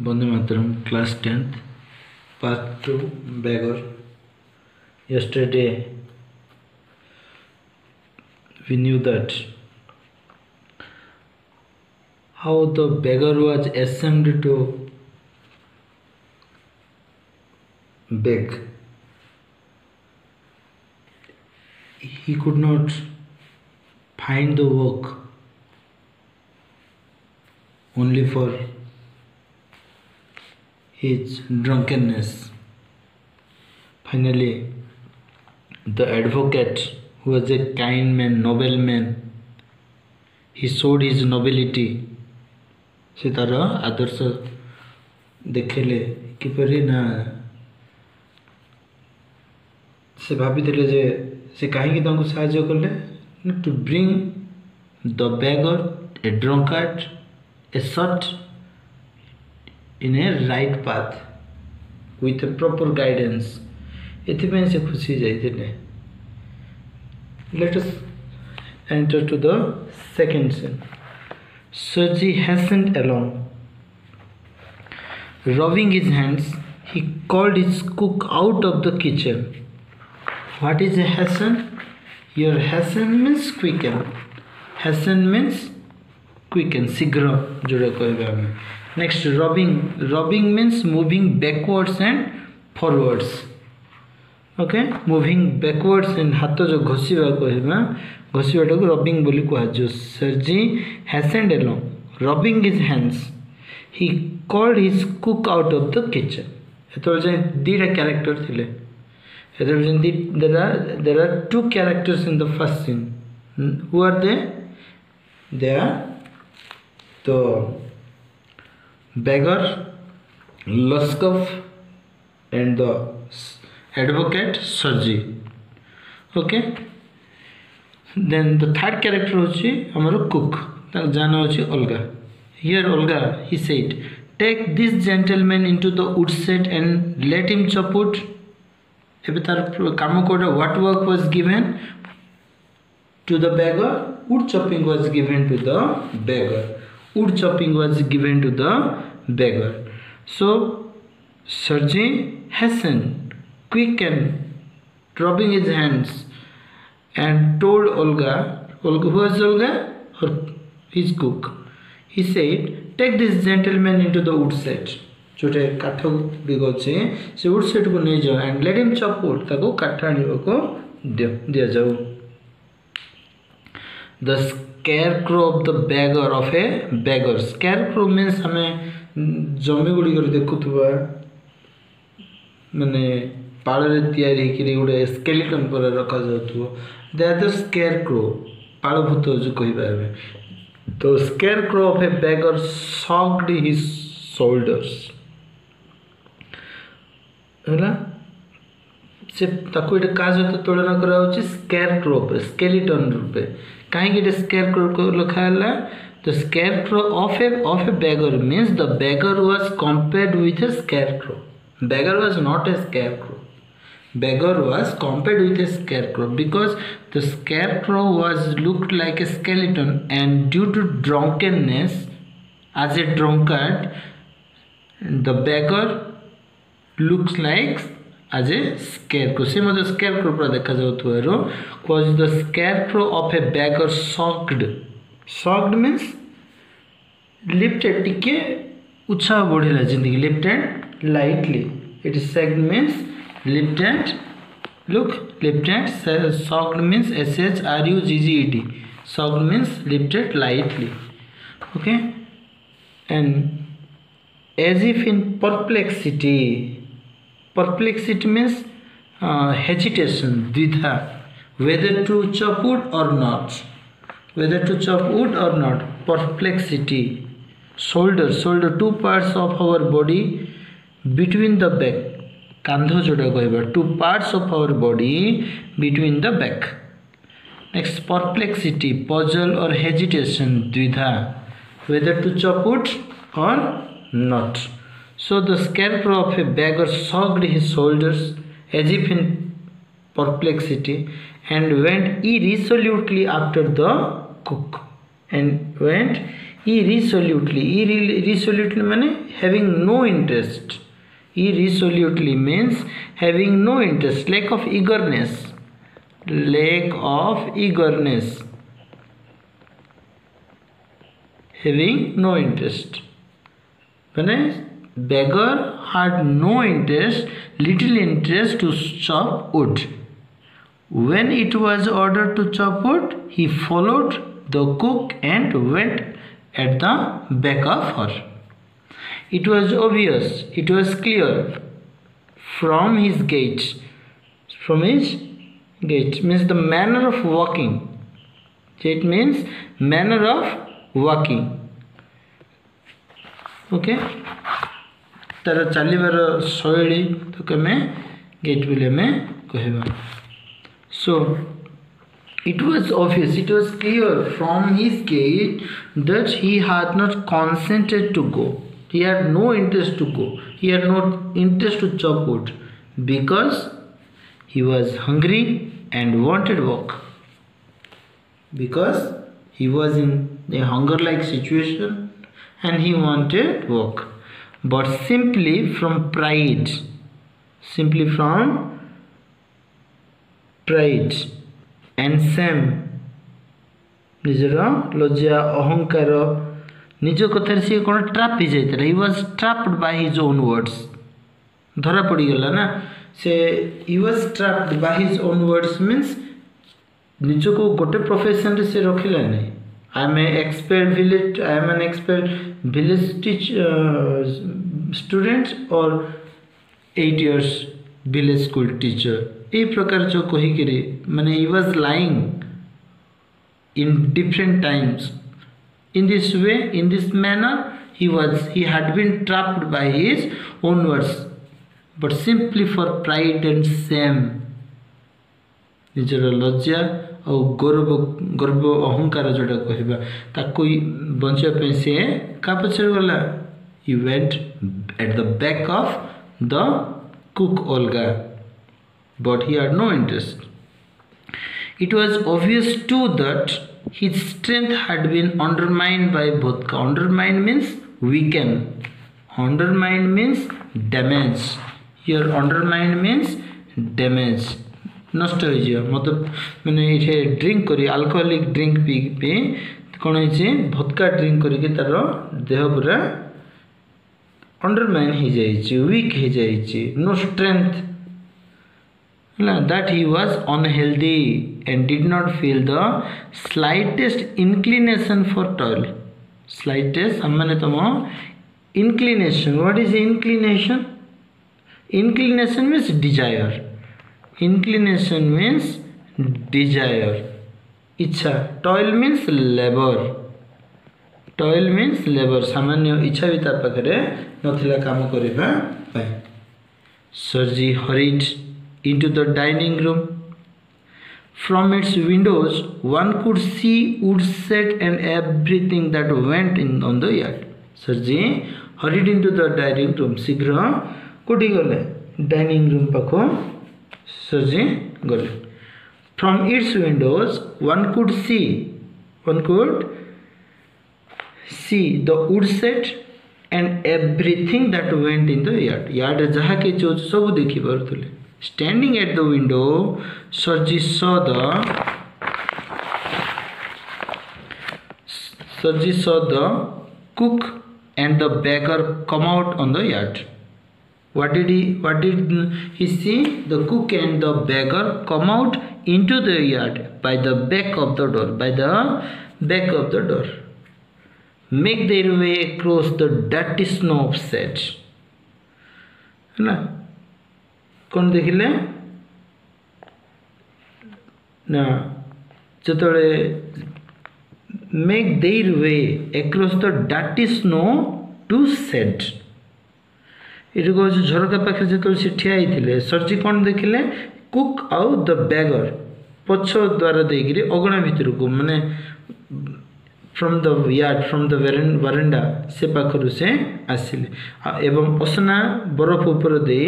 Vande Mataram, class 10th, part 2, beggar. Yesterday, we knew that how the beggar was ashamed to beg. He could not find the work only for his drunkenness. Finally, the advocate, who was a kind man, noble man, he showed his nobility. से तार आदर्श देखले किपरि ना से भाविले जे से कहीं साहाय्य कले to bring the beggar a drunkard a sot in a right path with a proper guidance एथिपे से खुशी जाइथिले. Let us enter to the second scene. Sergi hastened along. Rubbing his hands, he called his cook out of the kitchen. What is a hasten? Your hasten means quicken. Hasten means quicken, sigra जोड़ा कहबे हमें. Next, rubbing. Rubbing means moving backwards and forwards. Okay, moving backwards and हाथ जो घोषिबा कहबा घोषिबाटा को rubbing बोली कहा जो. Sergi hastened along, rubbing his hands. He called his cook out of the kitchen. एतोल J दीटा character थिले. एतोल जे there are two characters in the first scene. Who are they? They are the beggar Luskov and the advocate Sergi. Okay. Then the third character होची हमारो cook. ताक जाना होची Olga. Here Olga, he said, take this gentleman into the woodshed and let him chop wood. एबे तार काम कोडा what work was given to the beggar? Wood chopping was given to the beggar. Wood chopping was given to the beggar. So Sergi hastened, quick and rubbing his hands, and told Olga, who was Olga? Or his cook. He said, take this gentleman into the woodshed. Jote काठ बिगो से वुडसेट को नहीं जाओ and let him chop wood. ताको काठ आनिबो को दिया जाओ. The scarecrow of the beggar of a beggar. Scarecrow means हमें जमी गुड़ी कर देखुथुबा माने पाଳରେ तैयारी करी गुडे स्केलेटन पर रखा जाउथुबो. They are the scarecrow. पाळभूत जो कहबा हमें. The scarecrow of a beggar shocked his shoulders. हैला से ताको एटा का सहित तुलना करा होची स्केयरक्रो पे स्केलेटन रूपे. काहे के स्केयरक्रो को लिखा हला? The scarecrow of a beggar means the beggar was compared with a scarecrow. Beggar was not a scarecrow. Beggar was compared with a scarecrow because the scarecrow was looked like a skeleton, and due to drunkenness, as a drunkard, the beggar looks like as a scarecrow. Same as the scarecrow पर देखा जाओ तो arrow was the scarecrow of a beggar shocked. Shocked means lifted टिके उच्छा बढ़ेला जिंदगी lifted lightly. It is shocked means lifted. Look, lifted. Shocked means SHRUGGED. Shocked means lifted lightly. Okay, and as if in perplexity. Perplexity means hesitation, dvitha, whether to chop wood or not. Whether to chop wood or not. Perplexity. Shoulder, two parts of our body between the back. Kandho जोड़ा कहबा, two parts of our body between the back. Next, perplexity, puzzle or hesitation, dvitha, whether to chop wood or not. So the scarecrow of a beggar shocked his shoulders as if in perplexity and went irresolutely after the cook. And went irresolutely माने having no interest. Irresolutely means having no interest, lack of eagerness, having no interest. माने beggar had no interest, little interest to chop wood. When it was ordered to chop wood, he followed the cook and went at the back of her. It was obvious, it was clear from his gait. Means the manner of walking. It means manner of walking. Okay, तार चलवर शैली तो कमे gate बोले में कहबा. So it was obvious, it was clear from his gait that he had not consented to go. He had no interest to go. He had no interest to chop wood because he was hungry and wanted work. Because he was in a hunger-like situation and he wanted work. But simply from pride and shame, निजर लज्जा अहंकार निज कथार सी कौन trap ही जाता. He was ट्राप्ड by his own words. धरा पड़ी गला ना से. He was ट्राप्ड by his own words means निज को गोटे प्रोफेशन रे से रखिला नहीं. I am an expert village student और 8 years विलेज स्कूल टीचर. ये प्रकार जो कहीकि माने he was lying in different times. In this way, in this manner, he had been trapped by his own words, but simply for pride and shame. निजर लज्जा और गर्व अहंकार जोटा कहबा ताको बंचा से का पछर गला. He went at the back of the cook Olga, but he had no interest. It was obvious too that his strength had been undermined by vodka. Undermined means weaken. Undermined means damage. Here undermined means damage. नष्ट हो जाए मतलब मैंने ये drink करी alcoholic drink P पे कौन है भदका ड्रिंक करके तार देह पूरा अंडरमाइन हो जाए, वीक हो जाए, no strength. That he was unhealthy and did not feel the slightest inclination for toil. Slightest माने तम inclination. What is inclination? Inclination means desire. Inclination means desire. इच्छा. Toil means labor. Toil means labor. सामान्य इच्छा भी तार पाखरे नथिला काम करिबा पाई. Sarji hurried into the dining room. From its windows, one could see woodshed and everything that went on the yard. Sarji hurried into the dining room. शीघ्र कोठी गले डाइनिंग रूम पाखो सर्जी गले. From its windows, one could see the woodshed and everything that went in the yard. Yard जहाँ के जो सब देखी पारुले. Standing at the window, Sarji saw the cook and the beggar come out on the yard. What did he see? The cook and the beggar come out into the yard by the back of the door. Make their way across the dirty snow of shed. है कौन देखिले ना जतले make their way across the dirty snow to shed. ये को झरका पाखे जतले से ठिया आइथिले सर्जी कौन देखिले कुक आउ द बेगर पछ द्वारा देगिरी अगणा भितर को माने from the yard from the वरांडा से पाखरु से आसिले एवं असना बरफ ऊपर दे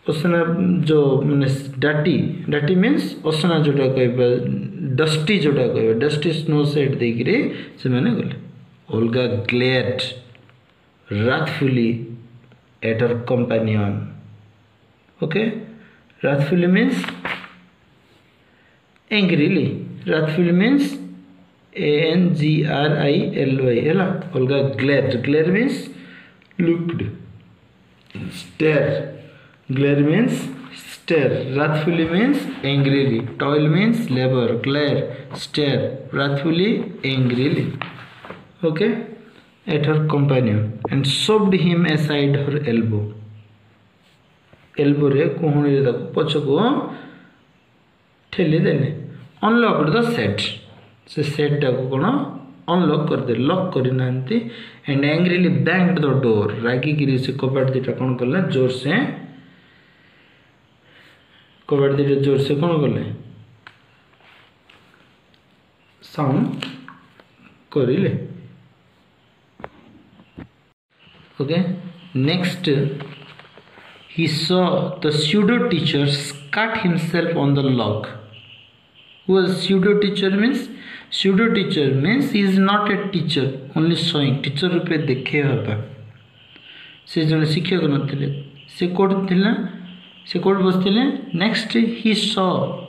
असना जो माने डाटी मीन्स असना जोटा कहबा डस्टी जोटा कह डस्टी स्नो सेट देकरे से माने गले Olga glared wrathfully at her companion. Okay, wrathfully means angrily. Wrathfully means ANGRILY. Hela Olga glared. Glare means looked. Stare. Glare means stare. Wrathfully means angrily. Toil means labor. Glare, stare. Wrathfully, angrily. Okay. At her companion and shoved him aside her elbow. Elbow रे कोहणी रे ताको पछको ठेली देले. Unlocked the set. से set टाको कोन unlock कर दे lock करि नांती and angrily banged the door. रागी गिरी से कबाट दिटा कोन करला जोर से कबाट दिटा जोर से कोन करले साउंड करिले. Okay, next he saw the pseudo teacher cut himself on the log. Who was pseudo teacher means? Pseudo teacher means he is not a teacher, only showing. Teacher रूपे देखे हबा से जने शिक्षक नथिले से कोड थिला से code बसथिले. Next he saw,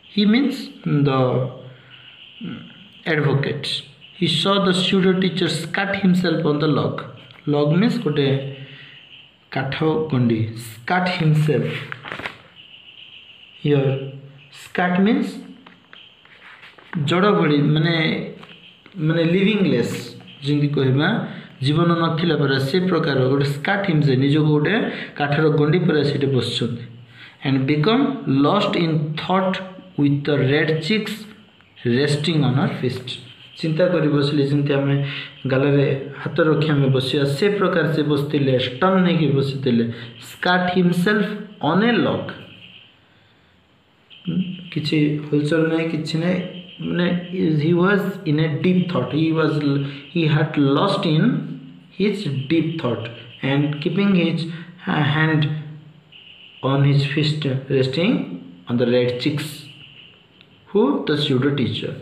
he means the advocate. He saw the pseudo teacher cut himself on the log. Log means gote katho gondi. Cut himself. Here scut means जड़ बड़ी माने माने लिविंगलेस जिंदगी कहबा जीवन नथिला पर से प्रकार गोटे स्काट हिमसे निज को गोटे काठर गंडी पर सेटे बसछन and become lost in thought with the red cheeks resting on her fist. चिंता करी बसली चिंता में गालरे हाथ रखी आम बसिया से प्रकार से बसते स्टन नहीं कि बसते स्काट हिमसेल्फ ऑन ए लॉक. किसी हलचल नहीं किसी नहीं माने he was in a deep thought. He had lost in his deep thought and keeping his hand on his fist resting on the red cheeks. Who? The pseudo teacher.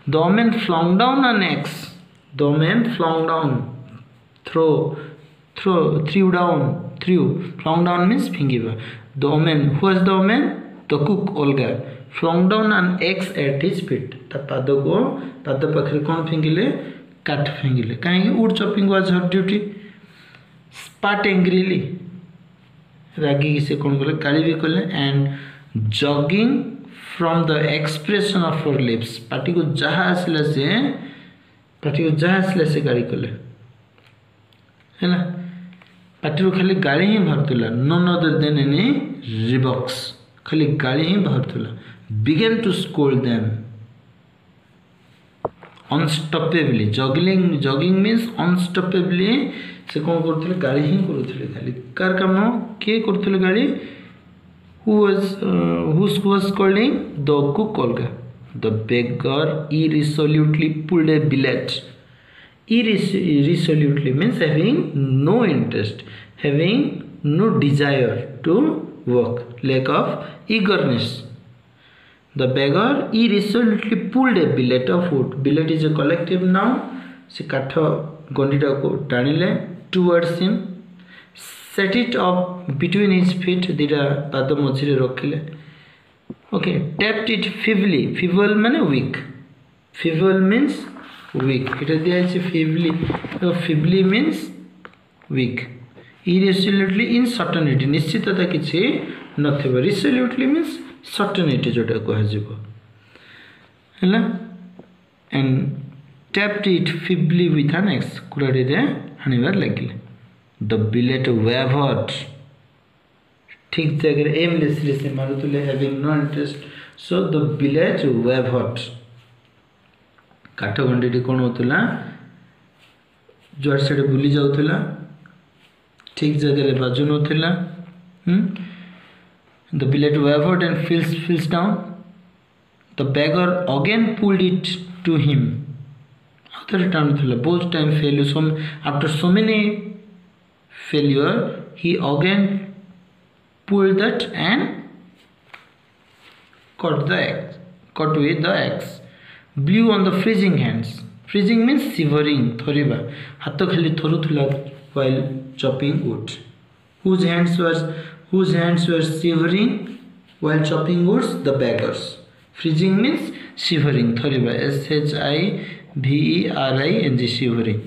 The man flung down an axe. The man flung down, threw down. Flung down means fingiva. The man, who was the man? The cook Olga. Flung down an axe at his feet. ता पाद को पाद पाखरे कौन फिंगिले काट फिंगिले. कहीं wood chopping was her duty. Spat angrily. रागी से कौन कले गाली भी कले and jogging from the expression of her lips. Party को जहाँ आसला से गाड़ी कले है ना. पार्टी को खाली गाड़ी ही भरतुला. none other than any Reeboks. खाली गाड़ी ही भरतुला. began to scold them unstoppably. jogging means unstoppably से कौन करथले गाड़ी ही करथले खाली कार काम के करथले गाड़ी. who was scolding? The cook Olga. The beggar irresolutely pulled a billet. Irresolutely means having no interest, having no desire to work, lack of eagerness. The beggar irresolutely pulled a billet of wood. Billet is a collective noun. से काठ गंडीटा को टाणिले towards him. Set it up between his feet. दीटा पाद मझिरे रखिले. Okay, tapped it feebly. Feeble माने weak. Feeble means weak. इटा दिया है feebly. Feebly means weak. Irresolutely in certainty. निश्चितता किछि नथिबो. Resolutely means certainty जोटा कहजिबो हैला. And tapped it feebly with an axe. Kuradi रे हानिबार लागिले. The billet wavered. ठीक जगह aimlessly से मारुतुले having no interest. So the billet wavered. काठ गंडीटी कोन होतला जोर से बुली जाउतला ठीक जगह रे बाजू नथिला. The billet wavered and fills down. The beggar again pulled it to him. After time thila both time failure. After so many failure, he again pulled that and cut with the axe. Blew on the freezing hands. Freezing means shivering, thoriba. Hato khali thoruthula while chopping wood. Whose hands were shivering while chopping woods? The beggars. Freezing means shivering, thoriba. shivering, shivering.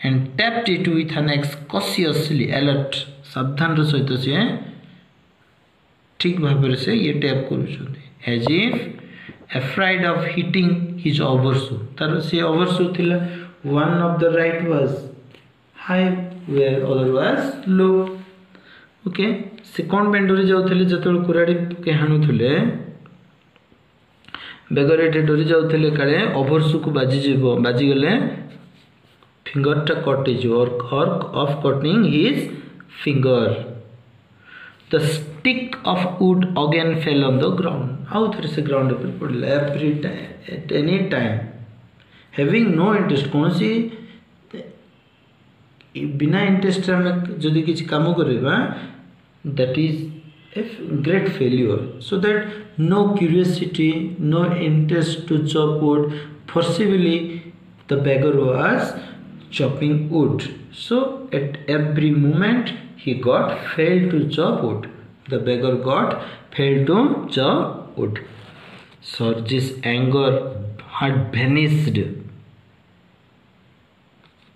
And tapped it with an axe cautiously, alert. सावधान रो सहित से ठीक भाव से ये tap करूछन्ति as if afraid of hitting his overshoe. तार से overshoe थिला, one of the right was high where other was low. Okay second बेंडोरी जाउथले जतल कुराडी के हानुथले बेगरेटे डोरी जाउथले काले ओभरसु को बाजी गले फिंगर टा कट जो और of cutting his finger. The stick of wood again fell on the ground. How there is a ground पर पड़ला every time at any time having no interest. कौन सी बिना इंटरेस्ट में जदि किसी काम करबा that is a great failure. So that no curiosity, no interest to chop wood. Forcibly the beggar was chopping wood. So at every moment he failed to chop wood. The beggar failed to chop wood. Serge's anger had vanished,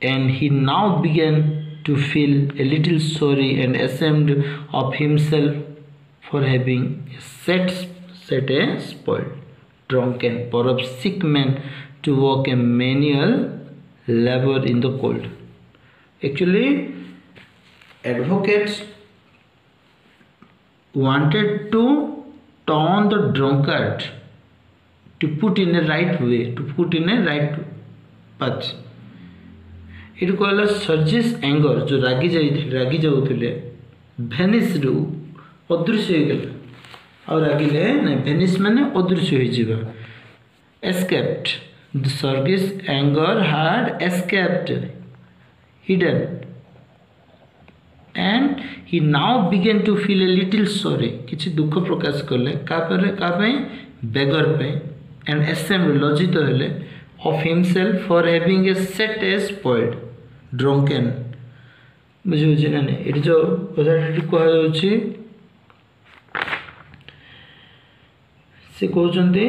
and he now began to feel a little sorry and ashamed of himself for having set a spoiled, drunken, perhaps sick man to work a manual labor in the cold. Actually, advocates wanted to turn the drunkard to put in a right way, to put in a right path. It कहला सर्जिस anger जो रागी जाउथिले भेनिस्ड अदृश्य हो गेला और रागिले ना Venice माने अदृश्य हो जिबा. Escaped. The Serge's anger had escaped, hidden, and he now began to feel a little sorry. किछि दुख प्रकाश करले का beggar पे and ashamed लज्जित हेले of himself for having a set a spoiled, drunken. बुझे ना नहीं ये जो कथाटी कह जाउछि से कहउछन्ते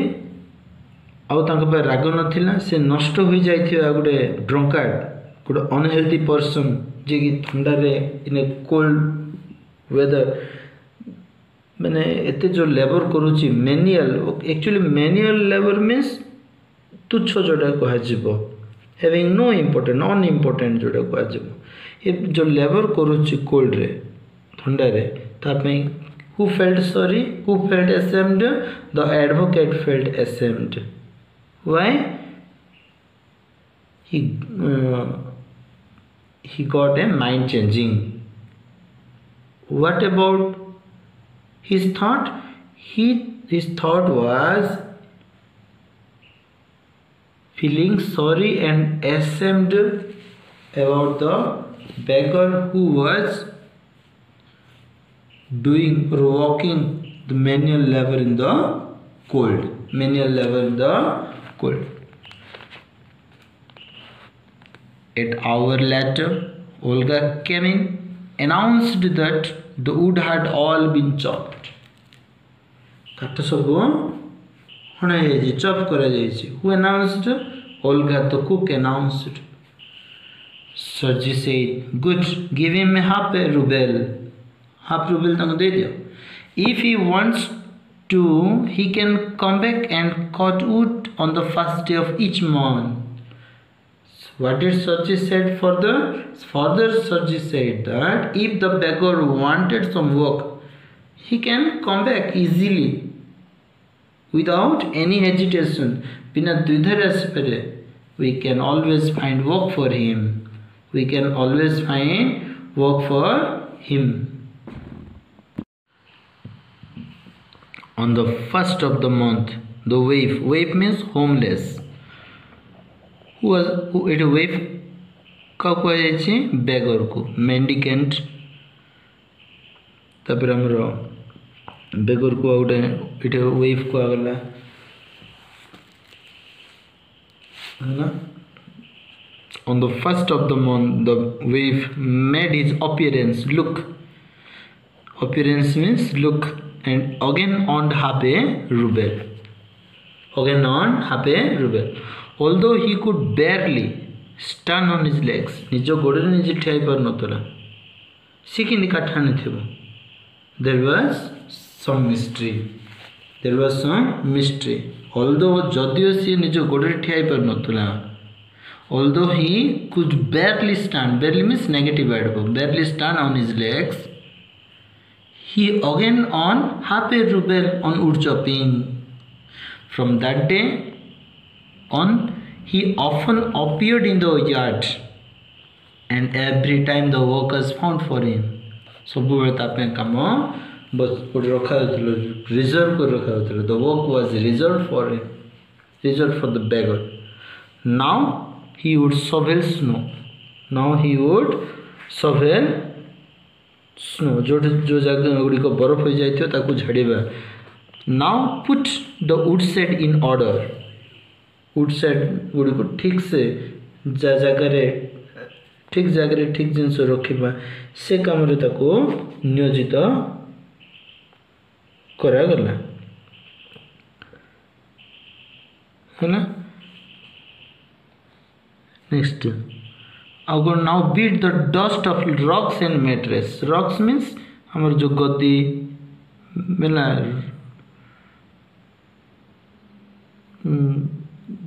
आउ तांका पे राग नथिला से नष्ट हो जाइथिबा गुडे ड्रंकार्ड गुडे अनहेल्दी पर्सन जे कि ठंडा रे इन ए कोल्ड वेदर माने एते जो लेबर करूची manual. Actually manual labour means तुच्छ जोडा कह जिवो हैविंग नो इंपोर्टेंट अनइम्पोर्टेंट जोडा कह जिवो. ये जो लेबर करूची कोल्ड रे ठंडा रे ता पे who felt sorry, who felt ashamed? The advocate felt ashamed. Why? He got a mind changing. What about his thought? His thought was feeling sorry and ashamed about the beggar who was doing or walking the manual labor in the cold. Manual labor in the cold. An hour later, Olga came in, announced that the wood had all been chopped. काट सब होना है chop करा जाइए. Who announced? Olga the cook announced. Sergi said, "Good, give him half a ruble. Half ruble तक दे दियो. If he wants to, he can come back and cut wood on the first day of each month." What did Sergi said further? Further Sergi said that if the beggar wanted some work, he can come back easily without any hesitation. बिना द्विधा आसपरे we can always find work for him. We can always find work for him. On the first of the month, the waif means homeless. It waif का कुआ जाइए beggar को mendicant. तपर हमरो beggar को गोटे इटे वेव को आगला है। On the first of the month, the wave made his appearance. Appearance means look, and again on half a ruble. Again on half a ruble. Although he could barely stand on his legs, निजो गोड़े निजे ठियाई पर नतला। सिकिनी काठाने थे वो। There was some mystery. There was some mystery. Although जदियो सी निजो गोड़े ठियाई पर नतला, although he could barely stand, barely means negative adverb, barely stand on his legs, he again on half a ruble on wood chopping. From that day on, he often appeared in the yard, and every time the workers found for him. सब बेले तापे काम बस code रखा होतलो, reserve कर रखा होतलो. The work was reserved for him, reserved for the beggar. Now he would shovel snow. Now he would shovel snow. जो जगह गुड़ी को बर्फ हो जाए थे ताकू झड़ेबा. Now put the wood shed in order. wood shed Gudi को ठीक से ठीक जगह ठीक जिनस रखा से काम रे ताकू नियोजित करागला है ना. नेक्स्ट अगर now beat the dust off rugs and mattress. Rugs means हमर जो गद्दी मेला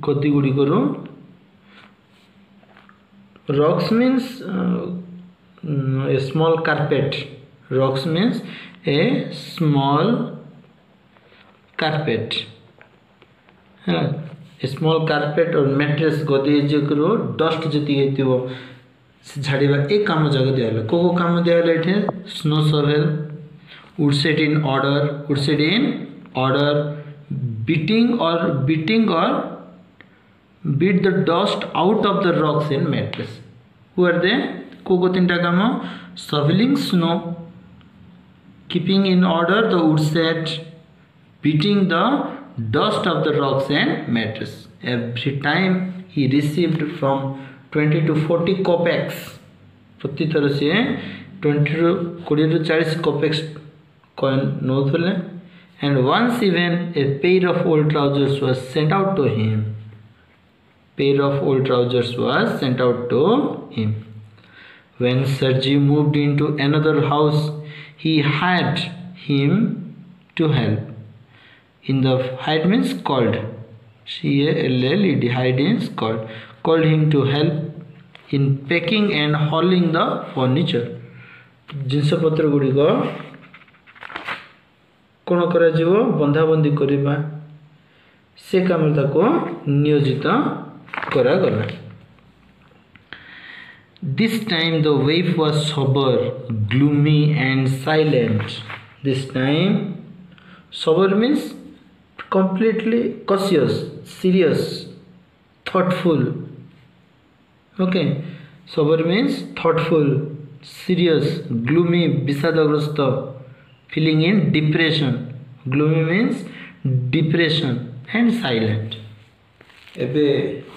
गद्दी गुड़ी करो. Rugs means a small carpet. Rugs means a small carpet है ना. स्मॉल कार्पेट और मैट्रेस गदी जो करो डस्ट जति हेतिबो झाड़ीबा एक काम जगह दियाला. को काम दियाला एठे snow shovel, wood set in order, wood set in order, beating और beat the dust out of the rocks and mattress. Who are they? को तीनटा काम shoveling snow, keeping in order the wood set, beating the dust of the rocks and mattress. Every time he received from 20 to 40 kopecks. प्रति तरह से 20 to 40 kopecks coin नौथले. And once even a pair of old trousers was sent out to him. Pair of old trousers was sent out to him. When Sergi moved into another house, he hired him to help. In the hired means called. C-A-L-L-E-D. Hired means called. Called him to help in packing and hauling the furniture. जिनस पत्र गुड़ी को कौन करा जीवो बंधाबंदी करिबा से काम ताको नियोजित करा गला. This time the wife was sober, gloomy and silent. This time sober means completely cautious, serious, thoughtful. Okay, sober means thoughtful, serious, gloomy, বিষাদগ্রস্ত, feeling in depression. Gloomy means depression and silent.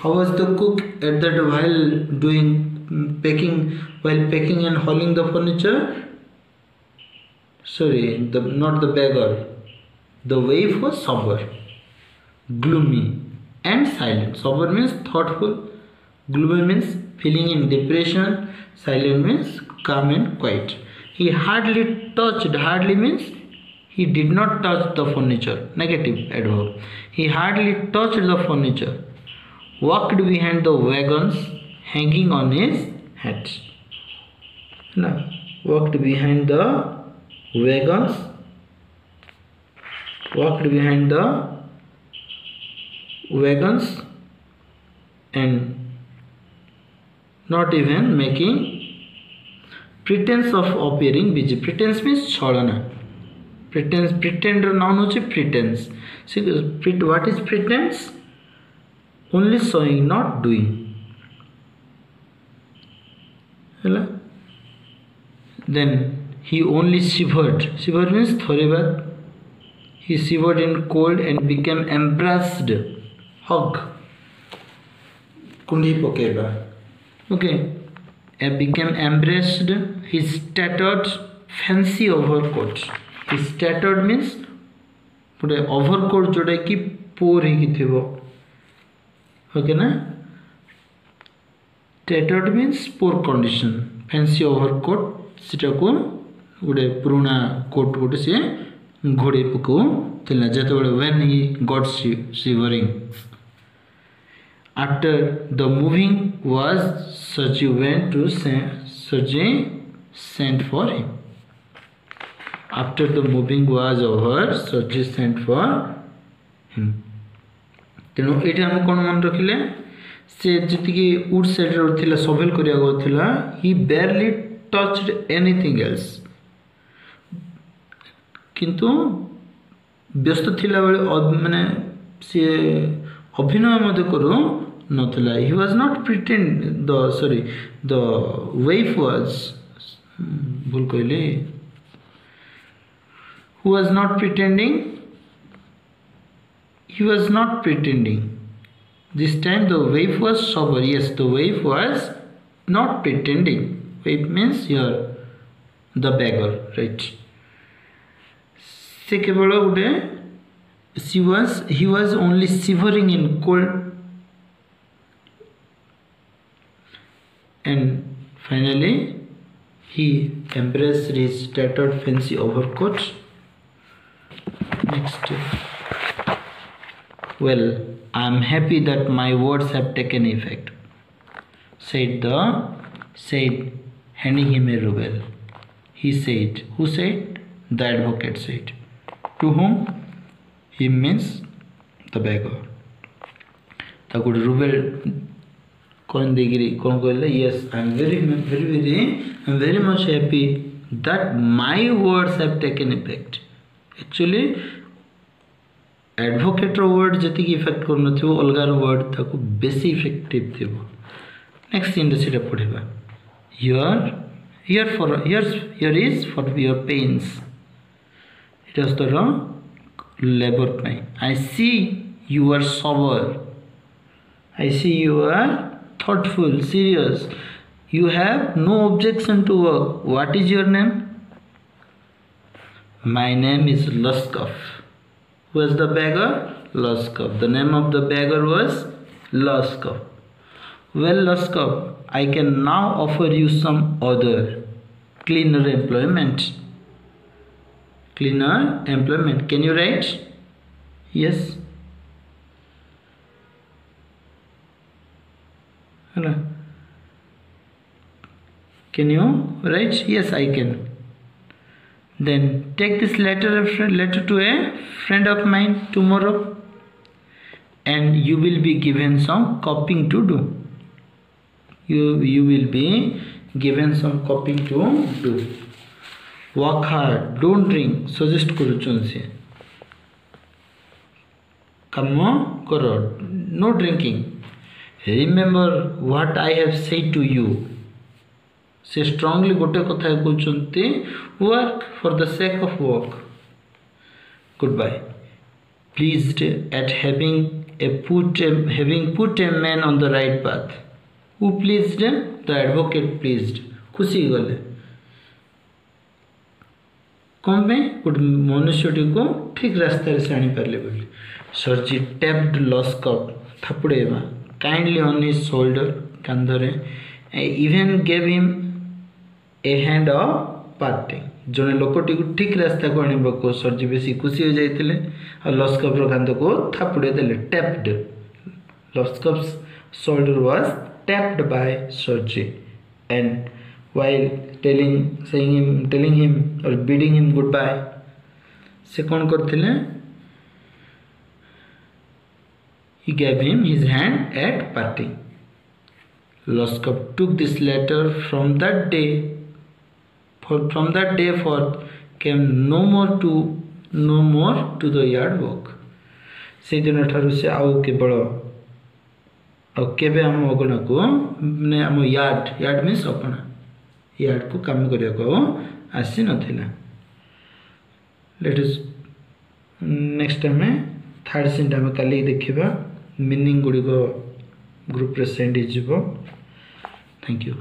How was the cook at that while doing packing and hauling the furniture? Sorry, not the beggar. The wife was sober, gloomy and silent. Sober means thoughtful, gloomy means feeling in depression, silent means calm and quiet. He hardly touched. Hardly means he did not touch the furniture. Negative adverb. He hardly touched the furniture. Walked behind the wagons, hanging on his hat. Now, walked behind the wagons. Walked behind the wagons and not even making pretense of appearing busy. Pretense means chalana. Pretend noun होचे pretense. What is pretense? Only showing, not doing. Hello? Then he only shivered. Shiver means थोड़े बाद he shivered in cold and became embarrassed. Hug. Kundi pokeba. Okay. Became embarrassed. His tattered fancy overcoat. His tattered means पुरे overcoat जोड़ा कि पोर ही की थी वो. Okay ना? Tattered means poor condition. Fancy overcoat सीटा को उड़े पुराना कोट उड़े से घोड़े पको तिलना जाते उड़े when he got shivering. After the moving was Sergi went to Sergi sent for him. After the moving was over, Sergi sent for him. तेणु ये हम कौन मन रखिले से जी उड साइड रे सभेल करिया he barely touched anything else. किंतु व्यस्त थिला बेले माने से अभिनय मध्य करू नथिला. He was not pretend the wife was भूल कहले who was not pretending. He was not pretending. This time the wife was sober. Yes, the wife was not pretending. Wife means here the beggar, right? से केवल उडे he was only shivering in cold. And finally he embraced his tattered fancy overcoat. Next. Well, I am happy that my words have taken effect, said handing him a ruble. He said, who said? The advocate said. To whom? He means the beggar. ताको ruble कौन देगिरी कौन कहले? Yes, I am very much happy that my words have taken effect. Actually advocate word जी effect कर अलगार word ताको बेसी effective थी. नेक्स्ट इन सीटा पढ़ा here is for your pains. इटा तर लेबर पाई. I see you are sober. I see you are thoughtful serious. You have no objection to work. What is your name? My name is Lushkoff. Who was the beggar? Luskov. The name of the beggar was Luskov. Well, Luskov, I can now offer you some other cleaner employment. Cleaner employment. Can you write? Yes. Hello. Can you write? Yes, I can. Then take this letter to a friend of mine tomorrow, and you will be given some copying to do. You will be given some copying to do. Work hard. Don't drink. Suggest करुचन से. काम करो. No drinking. Remember what I have said to you. से strongly गोटे कथा कहते work for the sake of work. Good bye. Pleased at having put a man on the right path. Who pleased? The advocate pleased. खुशी गले कौन पे गोटे मनुष्यटी को ठीक रास्ते से आनी पारे बोली. सर्जी टैप्ड लस्कफ थापुड़ेबा काइंडली ऑन हिज शोल्डर कांधरे. Even gave him a hand of parting. जड़े लोकटी को ठीक रास्ता को आने सर्जी बेसी खुशी हो जाते और लस्कफ कांध को थापुड़े देले. Tapped. Lushkoff's shoulder was tapped by Sergei and while telling him or bidding him goodbye से कौन करथिले? He gave him his hand at parting. Luskov took this letter. From that day forth came no more to the yard work. से दिन ठारू से आउ केवल केबे हम अगणा को माने हम यार्ड मीन्स अपना यार्ड को काम करिया को आसी नथिला. लेट अस नेक्स्ट आम थर्ड सीन आम कल देखा मीनिंग गुड़िक ग्रुप रे सेंड हो। Thank you.